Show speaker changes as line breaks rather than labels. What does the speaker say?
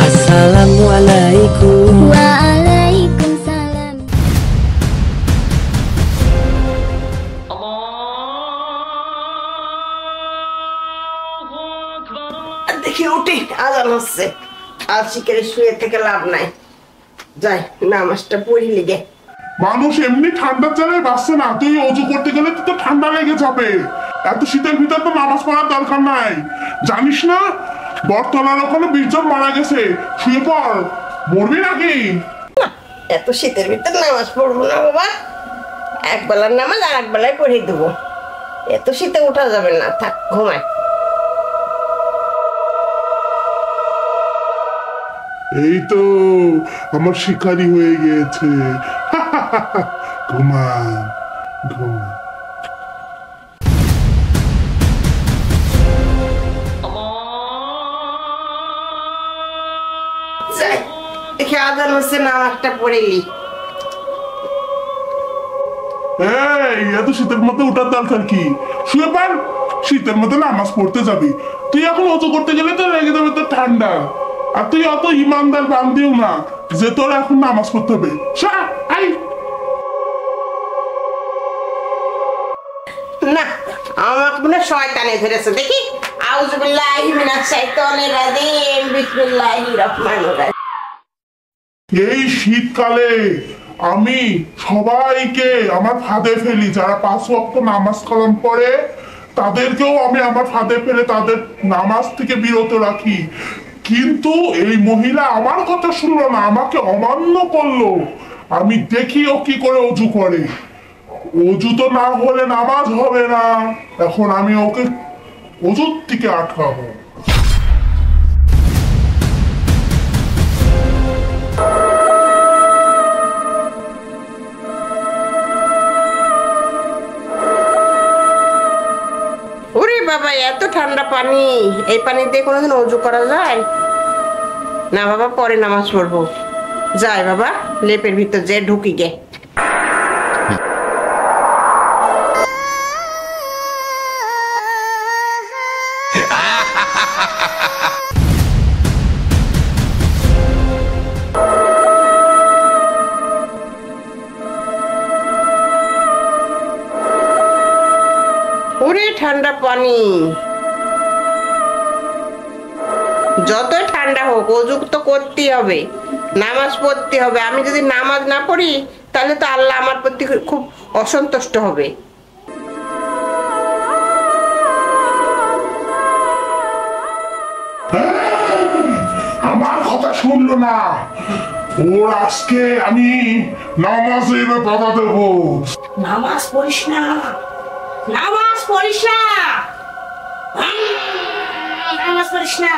Assalamualaikum. Waalaikumsalam.
দেখি উঠি, আজান হচ্ছে। আজ শিকারে শুয়ে থেকে লাভ নাই, যাই নামাজটা পড়ি লিগে।
মানুষ এমনি ঠান্ডার জ্বালায় বাঁচছে না, তুই অজু করতে গেলে তো ঠান্ডা লেগে যাবে। এত শীতের ভিতর তো নামাজ পড়ার দরকার নাই। জানিস না বটতলার ওখানে 20 জন মারা গেছে, শুয়ে পড়, মরবি নাকি?
এত শীতের ভিতর নামাজ পড়বো না বাবা, এক বেলার নামাজ আর এক বেলায় পড়ে দেবো। এত শীতে উঠা যাবে না, থাক ঘুমায়।
এই তো আমার শিকারি হয়ে গিয়েছে। ঘুমা ঘুমা।
দেখে আজান হচ্ছে, নামাজটা পড়েলি।
এত শীতের মধ্যে উঠার দরকার কি? শুয়ে পড়, শীতের মধ্যে নামাজ পড়তে যাবি। তুই এখন অজু করতে গেলে তো লেগে যাবে তোর ঠান্ডা। আর তুই অত ইমানদার বান্ধিও না যে তোর এখন নামাজ পড়তে হবে।
না, আমার মনে শয়তানে ধরেছে। দেখি আউযুবিল্লাহি মিনাশ শাইতানির রাজিম, বিসমিল্লাহির রহমানির রহিম।
এই শীতকালে আমি সবাইকে আমার ফাঁদে ফেলি। যারা 5 ওয়াক্ত নামাজ কালাম পড়ে তাদেরকেও আমি আমার ফাঁদে ফেলে তাদের নামাজ থেকে বিরত রাখি। কিন্তু এই মহিলা আমার কথা শুনলো না, আমাকে অমান্য করলো। আমি দেখি ও কি করে অজু করে। অজু তো না হলে নামাজ হবে না। এখন আমি ওকে অজুর থেকে আটকাবো।
ওরে বাবা, এত ঠান্ডা পানি, এই পানি দিয়ে কোনোদিন অজু করা যায় না? বাবা পরে নামাজ পড়বো, যাই বাবা লেপের ভিতর যে ঢুকি গে। ওরে ঠান্ডা পানি, যতই ঠান্ডা হোক অজু তো করতেই হবে, নামাজ পড়তে হবে। আমি যদি নামাজ না পড়ি তাহলে তো আল্লাহ আমার প্রতি খুব অসন্তুষ্ট হবে।
আমার কথা শুনলো না, ওর আজকে আমি নামাজের বাধা দেব।
নামাজ পড়িস না, নামাজ পড়িস না, নামাজ পড়িস না।